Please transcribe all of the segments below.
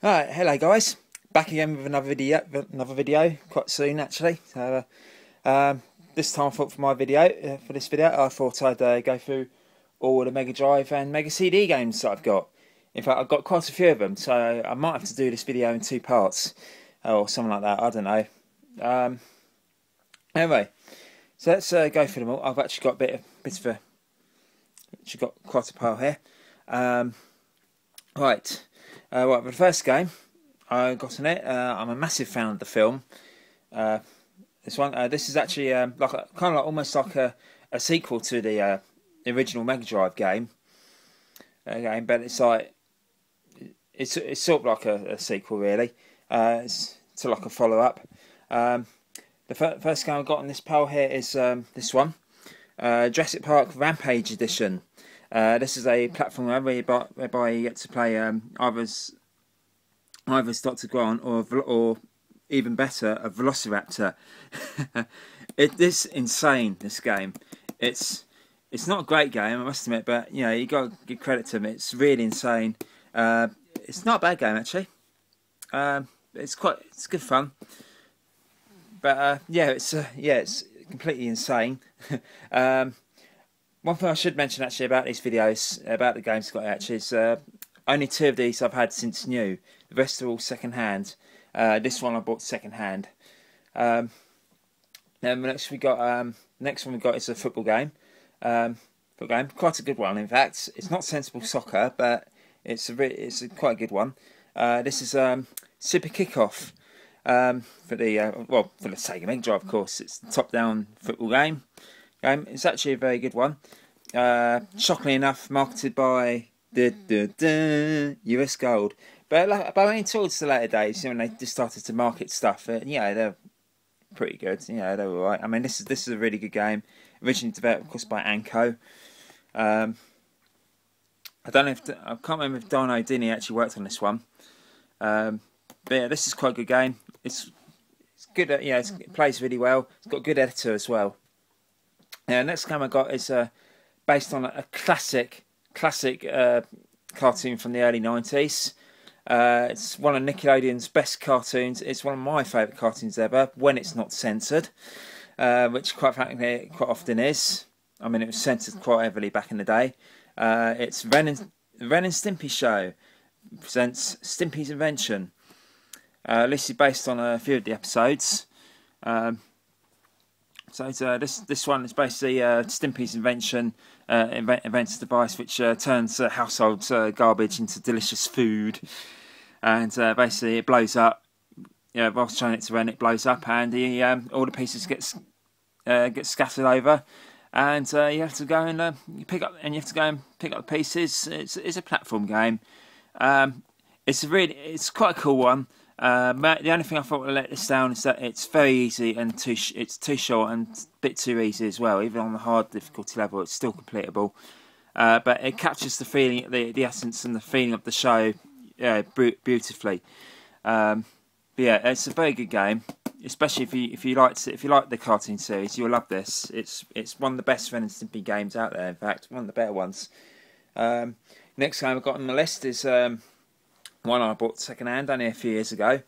Alright, hello guys. Back again with another video, quite soon actually. So, this time I thought for this video, I thought I'd go through all the Mega Drive and Mega CD games that I've got. In fact, I've got quite a few of them, so I might have to do this video in two parts or something like that. I don't know. Anyway, so let's go through them all. I've actually got actually got quite a pile here. Right. Right, the first game I got in it, I'm a massive fan of the film. This is actually almost like a sequel to the original Mega Drive game. But it's like it's sort of like a sequel really. It's like a follow up. The first game I got in this pile here is this one, Jurassic Park Rampage Edition. This is a platformer whereby you get to play either Dr. Grant or even better, a Velociraptor. It's insane, this game. It's not a great game, I must admit, but you know, you got to give credit to them. It's really insane. It's not a bad game actually. It's good fun. But it's completely insane. One thing I should mention actually about these videos, about the games I've got actually, is only two of these I've had since new. The rest are all second hand. This one I bought second hand. Then the next one we got is a football game. Quite a good one in fact. It's not sensible soccer, but it's quite a good one. This is Super Kickoff for the Sega Mega Drive, of course. It's the top-down football game. It's actually a very good one. Shockingly enough, marketed by US Gold, but only towards the later days, when they just started to market stuff. They're pretty good. They're alright. I mean, this is a really good game. Originally developed, of course, by Anko. I can't remember if Dino Dini actually worked on this one. But yeah, this is quite a good game. It's good. It plays really well. It's got a good editor as well. Next game I got is based on a classic cartoon from the early 90s. It's one of Nickelodeon's best cartoons. It's one of my favourite cartoons ever, when it's not censored, which quite frankly quite often is. I mean, it was censored quite heavily back in the day. It's Ren and Stimpy Show presents Stimpy's Invention. This is based on a few of the episodes. This one is basically Stimpy's invention, invents a device which turns household garbage into delicious food, and basically it blows up. Whilst showing it to Ren, it blows up, and all the pieces get scattered over, and you have to go and pick up the pieces. It's a platform game. It's quite a cool one. But the only thing I thought would let this down is that it's very easy and it's too short and a bit too easy as well. Even on the hard difficulty level, it's still completable. But it captures the feeling, the essence and the feeling of the show beautifully. Yeah, it's a very good game, especially if you like the cartoon series, you'll love this. It's one of the best Ren and Stimpy games out there. In fact, one of the better ones. Next game I've got on the list is one I bought second hand only a few years ago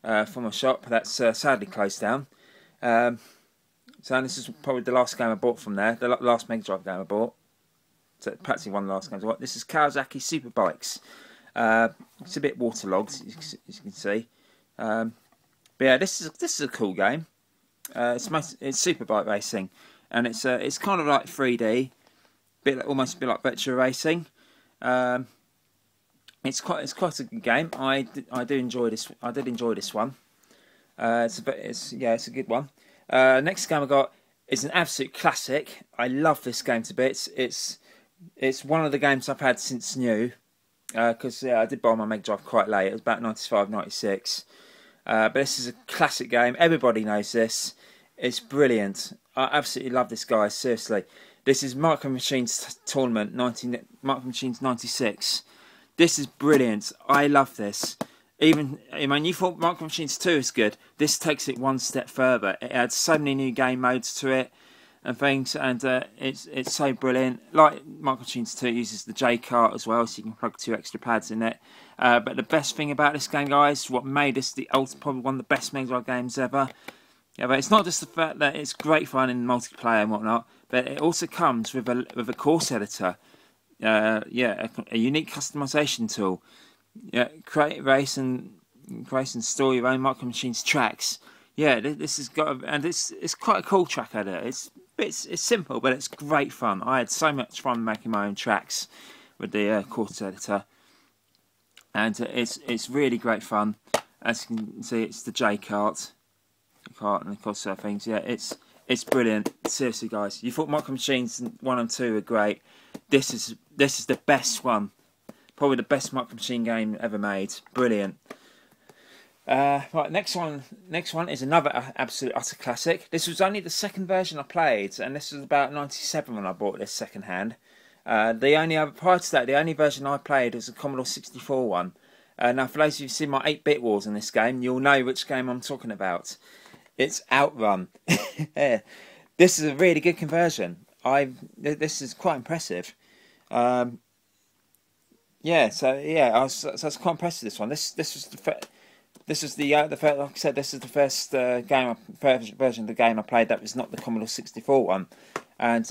from a shop that's sadly closed down. So this is probably the last game I bought from there, the last Mega Drive game I bought. So practically one of the last games I bought. This is Kawasaki Super Bikes. It's a bit waterlogged, as you can see. But yeah, this is a cool game. It's super bike racing, and it's kind of like 3D, almost a bit like virtual racing. It's quite a good game. I did enjoy this one. It's a good one. Next game I got is an absolute classic. I love this game to bits. It's one of the games I've had since new. Because I did buy my Mega Drive quite late. It was about 95, 96. But this is a classic game. Everybody knows this. It's brilliant. I absolutely love this, guys. Seriously, this is Micro Machines Tournament Micro Machines 96. This is brilliant. I love this. I mean, you thought Micro Machines 2 is good. This takes it one step further. It adds so many new game modes to it. and things, and it's so brilliant. Like Micro Machines 2 uses the J cart as well, so you can plug 2 extra pads in it. But the best thing about this game, guys, what made this probably one of the best Mega Drive games ever. Yeah, but it's not just the fact that it's great fun in multiplayer and whatnot, but it also comes with a course editor. A unique customization tool. Yeah, create, race and store your own Micro Machines tracks. Yeah, this has got, and it's quite a cool track editor. It's simple, but it's great fun. I had so much fun making my own tracks with the course editor, and it's really great fun. As you can see, it's the J cart. And of course things. Yeah, it's brilliant. Seriously, guys, you thought Micro Machines 1 and 2 were great. This is the best one, probably the best Micro Machine game ever made. Brilliant. Right, next one is another absolute utter classic. This was only the second version I played, and this was about '97 when I bought this second hand. Prior to that, the only version I played was the Commodore 64 one. Now, for those of you who've seen my 8-bit wars in this game, you'll know which game I'm talking about. It's Outrun. Yeah. This is a really good conversion. This is quite impressive. I was quite impressed with this one. This was the first, like I said, this is the first version of the game I played that was not the Commodore 64 one, and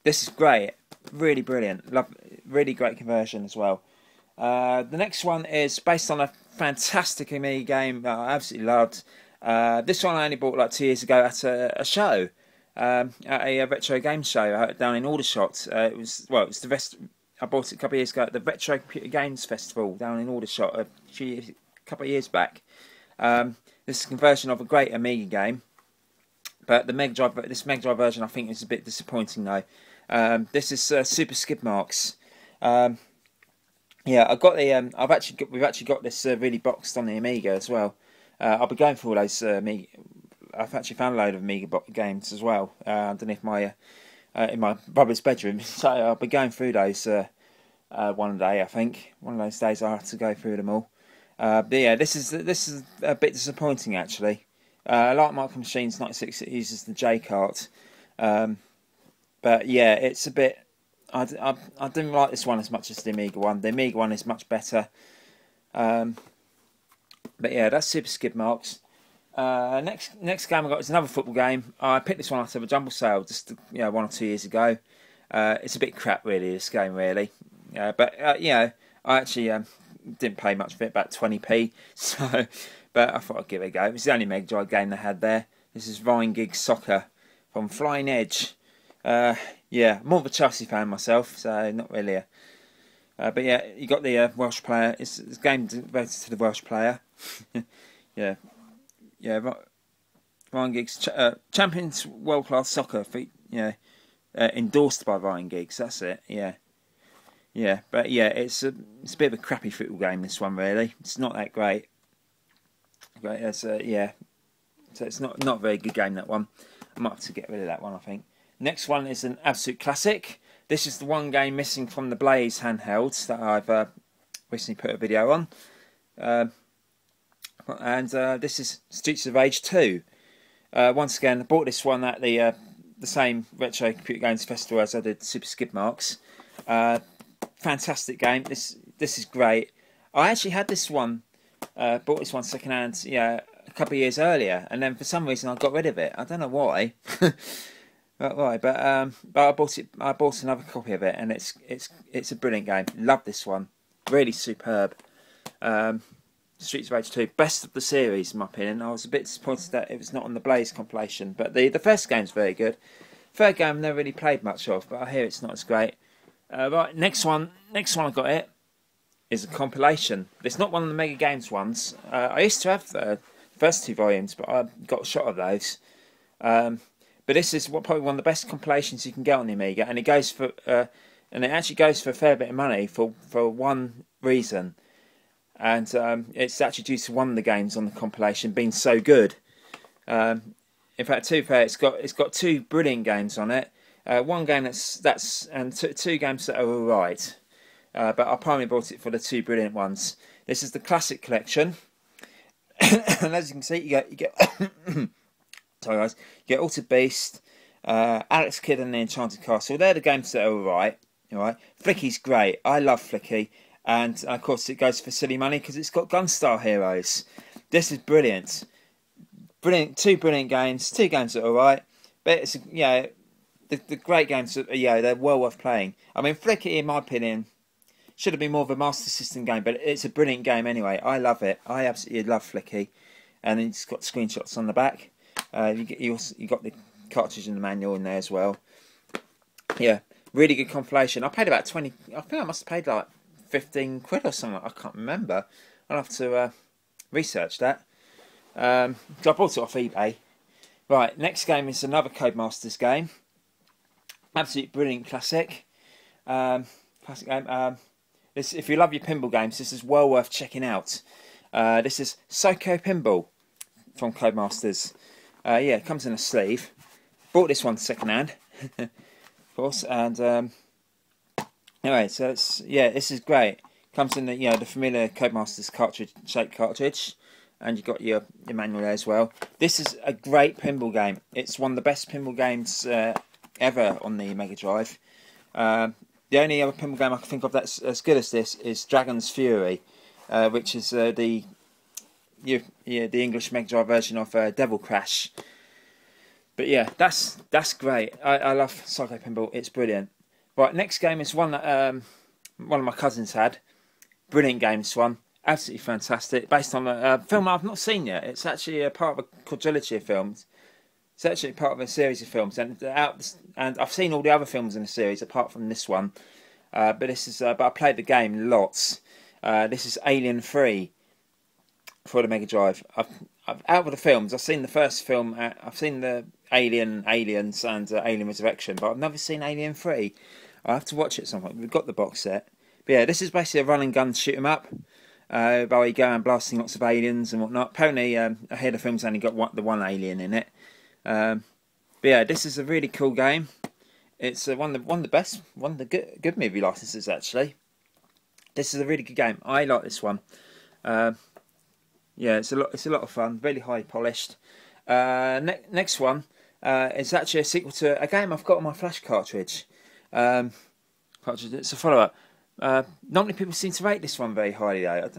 this is great, really brilliant, really great conversion as well. The next one is based on a fantastic Amiga game that I absolutely loved. This one I only bought like 2 years ago at a show, at a retro game show down in Aldershot. It was the best. I bought it a couple of years ago at the Retro Computer Games Festival down in Aldershot a couple of years back. This is a conversion of a great Amiga game, but this Mega Drive version I think is a bit disappointing though. This is Super Skid Marks. Yeah, we've actually got this really boxed on the Amiga as well. I'll be going through all those Amiga. I've actually found a load of Amiga games as well underneath my in my brother's bedroom, so I'll be going through those one day. I think one of those days I have to go through them all. But yeah, this is a bit disappointing actually. Like Micro Machines 96, it uses the J cart, but yeah, it's a bit. I didn't like this one as much as the Amiga one. The Amiga one is much better. But yeah, that's Super Skid Marks. Next game I got is another football game. I picked this one out of a jumble sale just 1 or 2 years ago. It's a bit crap really, this game really. But I actually didn't pay much for it, about 20p. So, but I thought I'd give it a go. It was the only Mega Drive game they had there. This is Ryan Giggs Soccer from Flying Edge. Yeah, more of a Chelsea fan myself, so not really. But yeah, you got the Welsh player. It's a game devoted to the Welsh player. Yeah. Ryan Giggs, Champions World Class Soccer. Endorsed by Ryan Giggs. That's it. Yeah. But yeah, it's a bit of a crappy football game. This one really. It's not that great. So it's not a very good game, that one. I might have to get rid of that one, I think. Next one is an absolute classic. This is the one game missing from the Blaze handhelds that I've recently put a video on. And this is Streets of Rage 2. Once again, I bought this one at the same Retro Computer Games Festival as I did Super Skid Marks. Fantastic game. This is great. I actually had this one, bought this one second hand, a couple of years earlier, and then for some reason I got rid of it. I don't know why. But I bought it. I bought another copy of it, and it's a brilliant game. Love this one. Really superb. Streets of Rage 2, best of the series in my opinion. I was a bit disappointed that it was not on the Blaze compilation, but the first game's very good. Third game I've never really played much of, but I hear it's not as great. Right, next one I got it is a compilation. It's not one of the Mega Games ones. I used to have the first 2 volumes, but I got a shot of those. But this is probably one of the best compilations you can get on the Amiga, and it actually goes for a fair bit of money for one reason, and it's actually due to one of the games on the compilation being so good. In fact, to be fair, it's got 2 brilliant games on it. One game and two games that are alright, but I primarily bought it for the 2 brilliant ones. This is the Classic Collection, and as you can see, you get sorry guys, you get Altered Beast, Alex Kidd and the Enchanted Castle. They're the games that are alright. Alright. Flicky's great. I love Flicky. And of course it goes for silly money because it's got Gunstar Heroes. This is brilliant. Brilliant. Two brilliant games. Two games that are alright. But it's, the great games, they're well worth playing. I mean, Flicky, in my opinion, should have been more of a Master System game, but it's a brilliant game anyway. I love it. I absolutely love Flicky. And it's got screenshots on the back. You got the cartridge and the manual in there as well. Yeah, really good compilation. I paid about 20. I think I must have paid like 15 quid or something. I can't remember. I'll have to research that. I bought it off eBay. Right, next game is another Codemasters game. Absolute brilliant classic. Classic game. If you love your pinball games, this is well worth checking out. This is Psycho Pinball from Codemasters. It comes in a sleeve. Bought this one second hand, of course. And anyway, so this is great. Comes in the the familiar Codemasters cartridge, shaped cartridge, and you've got your manual there as well. This is a great pinball game. It's one of the best pinball games ever on the Mega Drive. The only other pinball game I can think of that's as good as this is Dragon's Fury, which is the English Mega Drive version of Devil Crash. But yeah, that's great. I love Psycho Pinball. It's brilliant. Right, next game is one that one of my cousins had. Brilliant game, this one. Absolutely fantastic. Based on a film I've not seen yet. It's actually a part of a quadrilogy of films. It's actually part of a series of films, and I've seen all the other films in the series apart from this one. But I played the game lots. This is Alien 3 for the Mega Drive. Out of the films, I've seen the first film. I've seen the Aliens, and Alien Resurrection, but I've never seen Alien 3. I'll have to watch it at some point. We've got the box set. But yeah, this is basically a run and gun shoot 'em up. Where you go and blasting lots of aliens and whatnot. Apparently, I hear the film's only got the one alien in it. But yeah, this is a really cool game. It's one of the good movie licenses actually. This is a really good game. I like this one. Yeah, it's a lot of fun. Really high polished. Next one is actually a sequel to a game I've got on my flash cartridge. It's a follow up. Not many people seem to rate this one very highly though.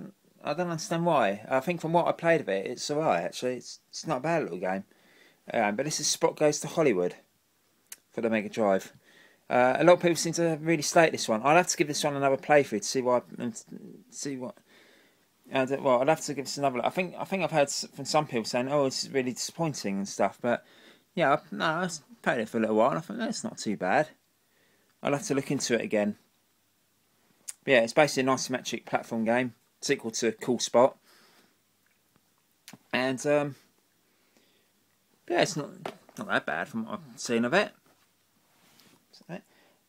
I don't understand why. I think from what I played of it, it's alright actually. It's not a bad little game. But this is Spot Goes to Hollywood for the Mega Drive. A lot of people seem to really slate this one. I'll have to give this one another playthrough to see what. Well, I'll have to give this another. I think I've heard from some people saying, "Oh, it's really disappointing and stuff." But yeah, I played it for a little while, and I thought, no, it's not too bad. I'll have to look into it again. But yeah, it's basically an isometric platform game, sequel to Cool Spot, and yeah, it's not that bad from what I've seen of it.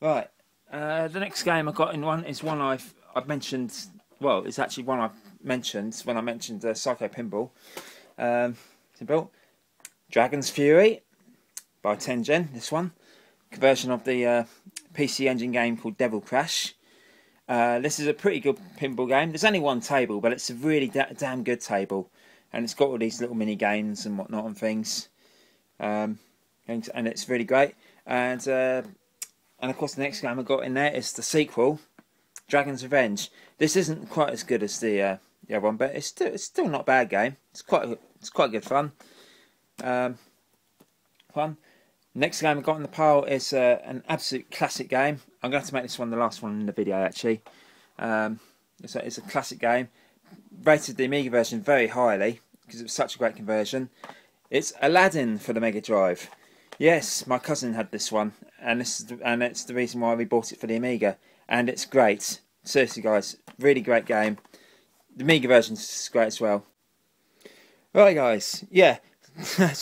Right, the next game I got in one is one I've mentioned. Well, it's actually one I've mentioned when I mentioned Psycho Pinball. Dragon's Fury by Tengen. This one, conversion of the PC Engine game called Devil Crash. This is a pretty good pinball game. There's only one table, but it's a really damn good table, and it's got all these little mini games and whatnot and things. And it's really great. And of course, the next game I got in there is the sequel, Dragon's Revenge. This isn't quite as good as the other one, but it's still not a bad game. It's quite good fun. Next game I got in the pile is an absolute classic game. I'm going to have to make this one the last one in the video actually. It's a classic game. Rated the Amiga version very highly because it was such a great conversion. It's Aladdin for the Mega Drive. Yes, my cousin had this one, and it's the reason why we bought it for the Amiga. And it's great. Seriously, guys, really great game. The Amiga version is great as well. Right, guys, yeah, I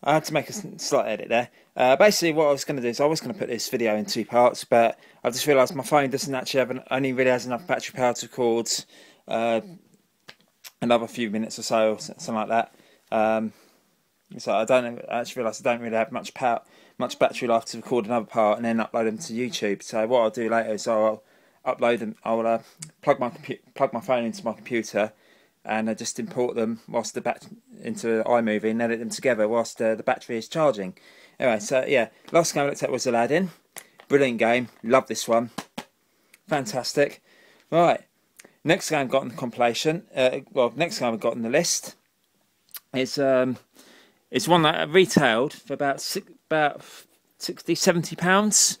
had to make a slight edit there. Basically, what I was going to do is I was going to put this video in 2 parts, but I've just realised my phone doesn't actually only really has enough battery power to record another few minutes or so, something like that. So I actually realised I don't really have much battery life to record another part and then upload them to YouTube. So what I'll do later is I'll upload them. I'll plug my phone into my computer and I just import them whilst into iMovie and edit them together whilst the battery is charging. Anyway, so yeah, last game I looked at was Aladdin. Brilliant game, love this one, fantastic. Right, next game I've got on the compilation. Next game I've got on the list is it's one that I retailed for about £60–70.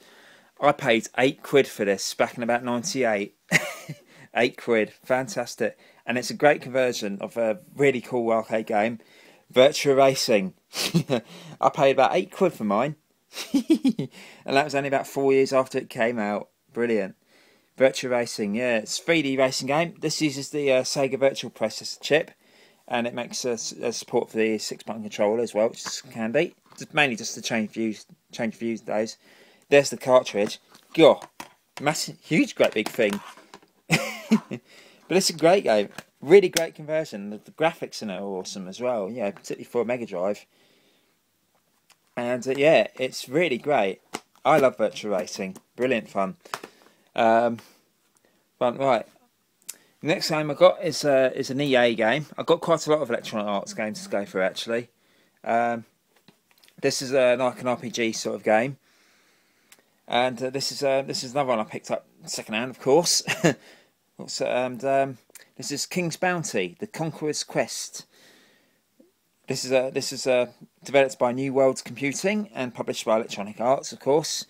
I paid £8 for this back in about '98. £8, fantastic, and it's a great conversion of a really cool arcade game, Virtua Racing. I paid about £8 for mine, and that was only about 4 years after it came out. Brilliant. Virtua Racing, yeah, it's a 3D racing game. This uses the Sega Virtual Processor chip, and it makes a support for the 6-button controller as well, which is handy. Mainly just to change views those. There's the cartridge. God, massive, huge, great big thing. But it's a great game. Really great conversion. The graphics in it are awesome as well. Yeah, particularly for a Mega Drive. And yeah, it's really great. I love Virtua Racing. Brilliant fun. Right. Next game I got is an EA game. I've got quite a lot of Electronic Arts games to go through actually. This is like an RPG sort of game, and this is another one I picked up second hand, of course. This is King's Bounty: The Conqueror's Quest. This is developed by New Worlds Computing and published by Electronic Arts, of course.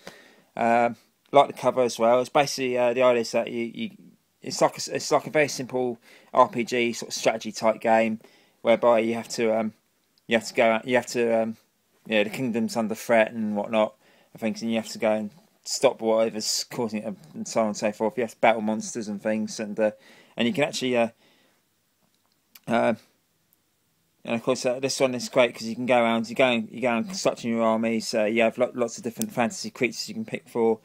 Like the cover as well. It's basically the idea is that it's like a very simple RPG sort of strategy type game, whereby you have to go out, the kingdom's under threat and whatnot, I think, and you have to go and stop whatever's causing it and so on and so forth. You have to battle monsters and things, and you can actually and of course this one is great because you can go around, you go and constructing your armies. You have lots of different fantasy creatures you can pick from.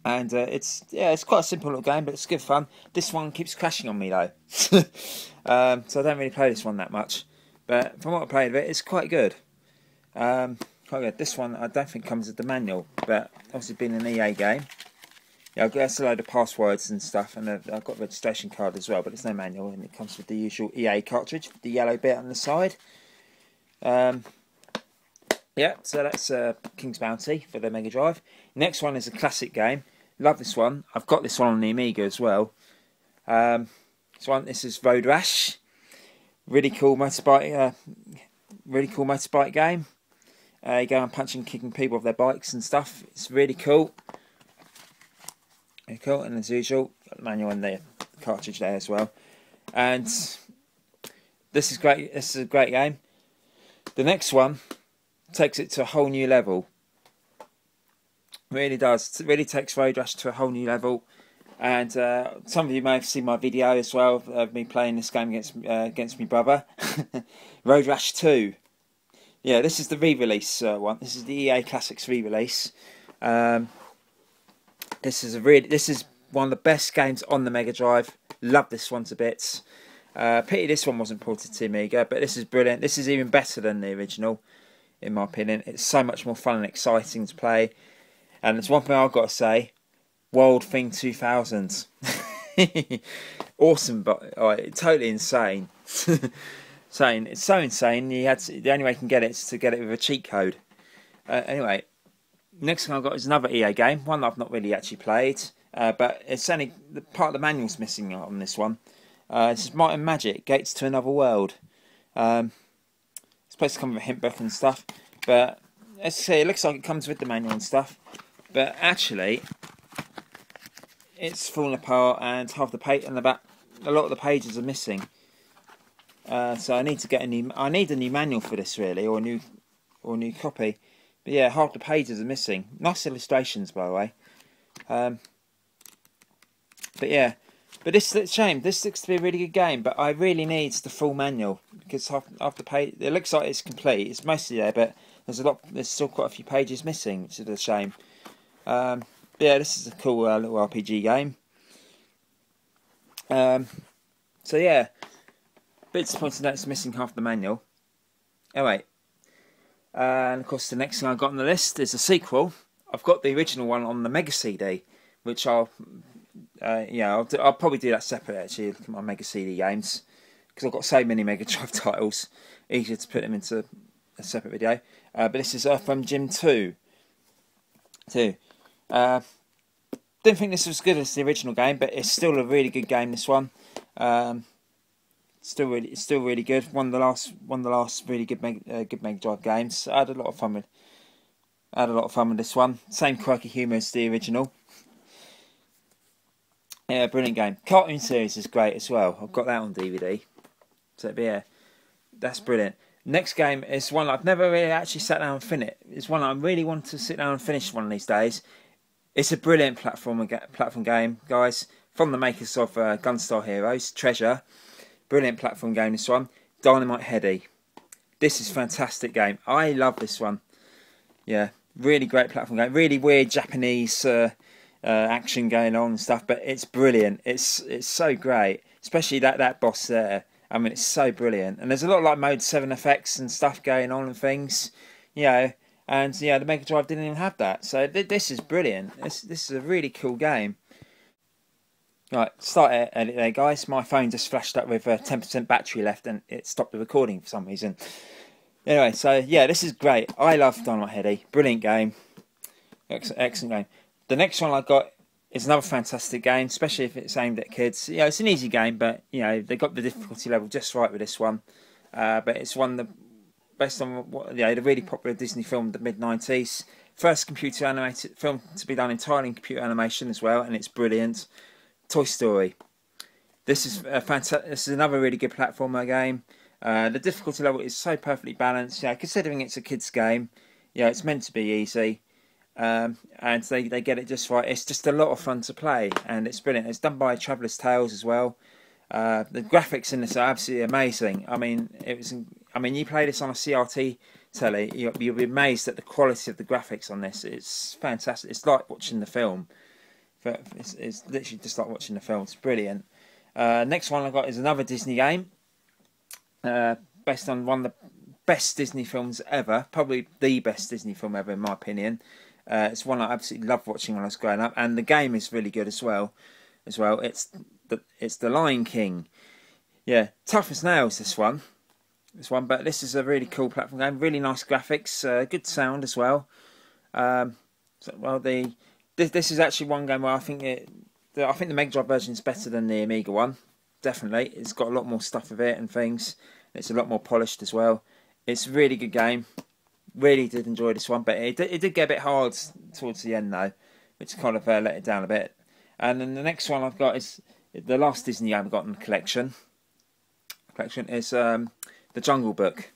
And it's quite a simple little game, but it's good fun. This one keeps crashing on me though, so I don't really play this one that much. But from what I played of it, it's quite good. Quite good. This one I don't think comes with the manual, but obviously being an EA game, yeah, I've got a load of passwords and stuff, and I've got a registration card as well. But there's no manual, and it comes with the usual EA cartridge, with the yellow bit on the side. Yeah, so that's King's Bounty for the Mega Drive. Next one is a classic game. Love this one. I've got this one on the Amiga as well. This is Road Rash. Really cool motorbike game. You go and punching, kicking people off their bikes and stuff. It's really cool. Really cool, and as usual, got the manual and the cartridge there as well. And this is great. This is a great game. The next one takes it to a whole new level. Really does. It really takes Road Rash to a whole new level. And some of you may have seen my video as well of me playing this game against my brother. Road Rash 2. Yeah, this is the re-release one. This is the EA Classics re-release. This is one of the best games on the Mega Drive. Love this one to bits. Pity this one wasn't ported to Amiga, but this is brilliant. This is even better than the original, in my opinion. It's so much more fun and exciting to play. And there's one thing I've got to say: World Thing 2000. Awesome, but totally insane. It's so insane. The only way you can get it is to get it with a cheat code. Anyway, next thing I've got is another EA game, one that I've not really actually played, but it's only part of the manual's missing on this one. This is Might and Magic: Gates to Another World. It's supposed to come with a hint book and stuff, but let's see. It looks like it comes with the manual and stuff, but actually, it's fallen apart and half the page and a lot of the pages are missing. So I need to get a new manual for this really, or a new copy. But yeah, half the pages are missing. Nice illustrations, by the way. But yeah, but this is a shame. This looks to be a really good game, but I really need the full manual because half the page. It looks like it's complete. It's mostly there, but there's still quite a few pages missing, which is a shame. But yeah, this is a cool little RPG game. So yeah, bit disappointed that it's missing half the manual. Anyway, and of course the next thing I got on the list is a sequel. I've got the original one on the Mega CD, which I'll Yeah, I'll probably do that separately, actually, look at my Mega CD games, because I've got so many Mega Drive titles, easier to put them into a separate video. But this is Earthworm Jim 2. Didn't think this was as good as the original game, but it's still a really good game, this one. It's still really good. One of the last really good Mega Drive games. I had a lot of fun with this one. Same quirky humour as the original. Yeah, brilliant game. Cartoon series is great as well. I've got that on DVD. So yeah, that's brilliant. Next game is one I've never really actually sat down and finished. It's one I really want to sit down and finish one of these days. It's a brilliant platform game, guys, from the makers of Gunstar Heroes, Treasure. Brilliant platform game, this one. Dynamite Headdy. This is a fantastic game. I love this one. Yeah, really great platform game. Really weird Japanese action going on and stuff, but it's brilliant. It's so great, especially that boss there. I mean, it's so brilliant. And there's a lot of like Mode 7 effects and stuff going on and things, you know. And yeah, the Mega Drive didn't even have that. So this is brilliant. This is a really cool game. Right, start edit there, guys. My phone just flashed up with 10% battery left, and it stopped the recording for some reason. Anyway, so yeah, this is great. I love Dynamite Headdy. Brilliant game. Excellent game. The next one I got is another fantastic game, especially if it's aimed at kids. You know, it's an easy game, but you know they got the difficulty level just right with this one. But it's one that, based on the really popular Disney film of the mid-90s, first computer animated film to be done entirely in computer animation as well, and it's brilliant. Toy Story. This is fantastic. This is another really good platformer game. The difficulty level is so perfectly balanced. You know, considering it's a kids' game, yeah, it's meant to be easy. And they get it just right. It's just a lot of fun to play, and it's brilliant. It's done by Traveller's Tales as well. The graphics in this are absolutely amazing. I mean, you play this on a CRT telly, you'll be amazed at the quality of the graphics on this. It's fantastic. It's like watching the film. It's literally just like watching the film. It's brilliant. Next one I got is another Disney game, based on one of the best Disney films ever, probably the best Disney film ever in my opinion. It's one I absolutely loved watching when I was growing up, and the game is really good as well. It's The Lion King. Yeah, tough as nails this one, but this is a really cool platform game. Really nice graphics, good sound as well. This is actually one game where I think the Mega Drive version is better than the Amiga one. Definitely, it's got a lot more stuff with it and things. It's a lot more polished as well. It's a really good game. Really did enjoy this one, but it did get a bit hard towards the end though, which kind of let it down a bit. And then the next one I've got is the last Disney game I've got in the collection. Is The Jungle Book.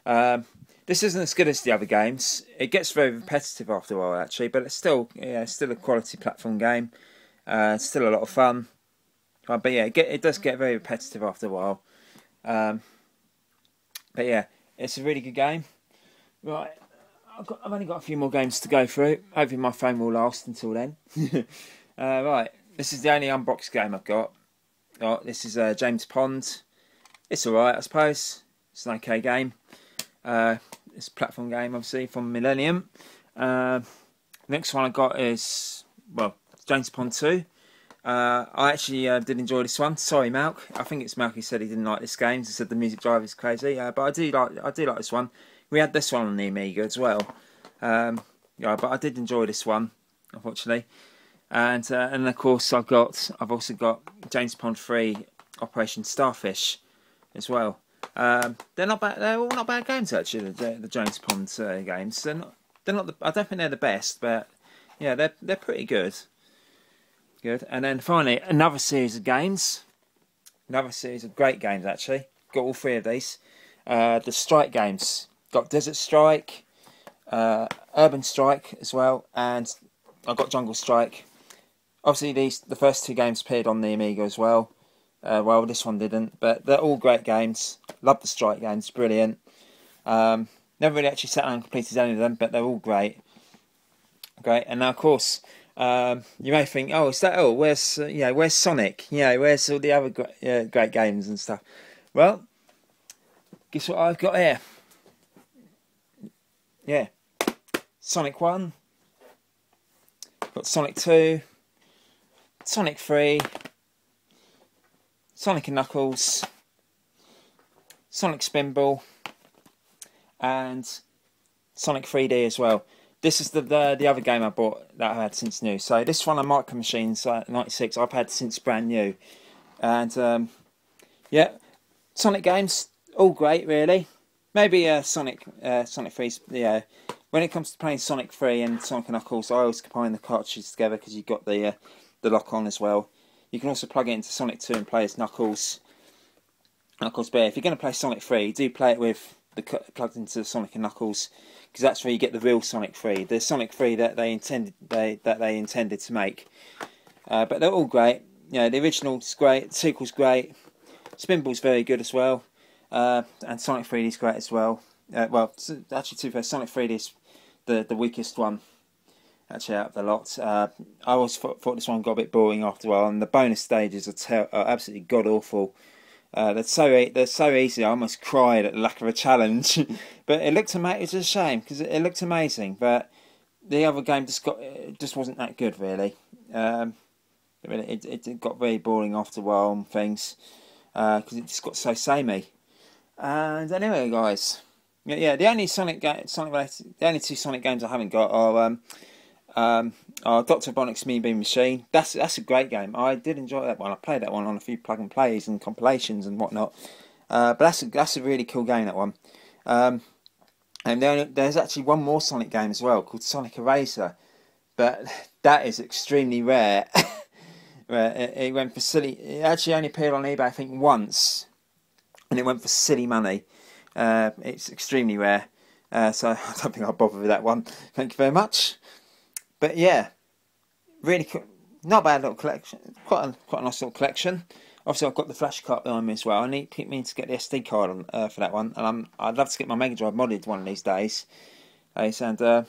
This isn't as good as the other games. It gets very repetitive after a while, actually, but it's still a quality platform game. It's still a lot of fun. But yeah, it does get very repetitive after a while. But yeah, it's a really good game. Right, I've only got a few more games to go through. Hopefully my phone will last until then. Right, this is the only unboxed game I've got. This is James Pond. It's alright, I suppose. It's an okay game. It's a platform game, obviously, from Millennium. Next one I got is, James Pond 2. I actually did enjoy this one. Sorry, Malk. I think it's Malk who said he didn't like this game. He said the music drive is crazy. But I do like this one. We had this one on the Amiga as well. But I did enjoy this one, unfortunately. And of course I've also got James Pond 3 Operation Starfish as well. They're not bad. They're all not bad games actually. The James Pond games. They're not. I don't think they're the best, but yeah, they're pretty good. Good. And then finally another series of games. Another series of great games actually. Got all three of these. The Strike games. Got Desert Strike, Urban Strike as well, and I've got Jungle Strike. Obviously, the first two games appeared on the Amiga as well. Well, this one didn't, but they're all great games. Love the Strike games, brilliant. Never really actually sat down and completed any of them, but they're all great. Great, and now of course, you may think, where's Sonic? Where's all the other great games and stuff? Well, guess what I've got here? Yeah, Sonic 1, got Sonic 2, Sonic 3, Sonic and Knuckles, Sonic Spinball, and Sonic 3D as well. This is the other game I bought that I've had since new. So this one on Micro Machines 96 I've had since brand new. And yeah, Sonic games, all great really. Maybe Sonic 3's, yeah. When it comes to playing Sonic 3 and Sonic and Knuckles, I always combine the cartridges together because you've got the lock on as well. You can also plug it into Sonic 2 and play as Knuckles. But if you're going to play Sonic 3, do play it with the plugged into Sonic and Knuckles, because that's where you get the real Sonic 3, the Sonic 3 that they intended to make. But they're all great. You know, the original's great, the sequel's great, Spinball's very good as well, and Sonic 3D's great as well. Well, actually, to be fair, Sonic 3D is the weakest one actually out of the lot. I always thought this one got a bit boring after a while, and the bonus stages are absolutely god awful. They're so easy. I almost cried at the lack of a challenge. But it looked amazing. It's a shame because it looked amazing. But the other game just wasn't that good really. It got very boring after a while and things because it just got so samey. And anyway, guys, yeah, the only the only two Sonic games I haven't got are Dr. Bonic's Mean Bean Machine. That's a great game. I did enjoy that one. I played that one on a few plug and plays and compilations and whatnot. But that's a really cool game, that one. And there's actually one more Sonic game as well called Sonic Eraser, but that is extremely rare. It went for silly. It actually only appeared on eBay I think once, and it went for silly money. It's extremely rare, so I don't think I'll bother with that one. Thank you very much. But yeah, really cool. Not a bad little collection. Quite a nice little collection. Obviously, I've got the flash card behind me as well. I need to get the SD card on, for that one, and I'd love to get my Mega Drive modded one of these days. And of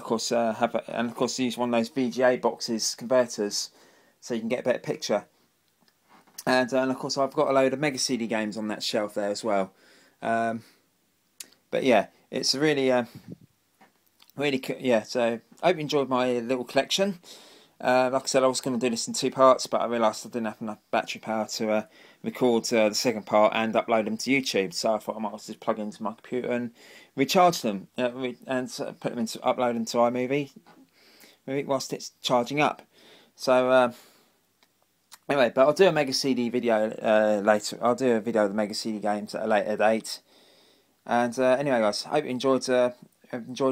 course use one of those VGA boxes converters so you can get a better picture. And of course, I've got a load of Mega CD games on that shelf there as well. But yeah, it's a really cool. Yeah, so I hope you enjoyed my little collection. Like I said, I was going to do this in 2 parts, but I realised I didn't have enough battery power to record the second part and upload them to YouTube. So I thought I might just plug into my computer and recharge them and put them into upload them to iMovie whilst it's charging up. So anyway, but I'll do a Mega CD video later. I'll do a video of the Mega CD games at a later date. And anyway, guys, I hope you enjoyed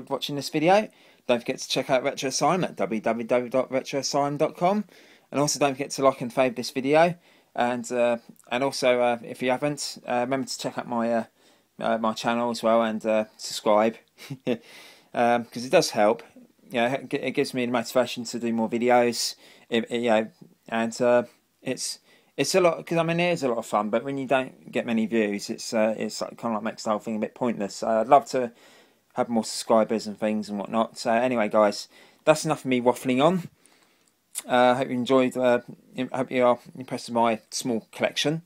watching this video. Don't forget to check out Retro Asylum at www.retroasylum.com, and also don't forget to like and favourite this video. And also, if you haven't, remember to check out my my channel as well and subscribe, because it does help. You know, it gives me the motivation to do more videos. You know, and it's a lot, because I mean it is a lot of fun. But when you don't get many views, it's like, kind of like makes the whole thing a bit pointless. I'd love to have more subscribers and things and whatnot. So anyway, guys, that's enough of me waffling on. Hope you enjoyed. Hope you are impressed with my small collection.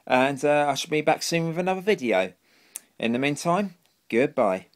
And I shall be back soon with another video. In the meantime, goodbye.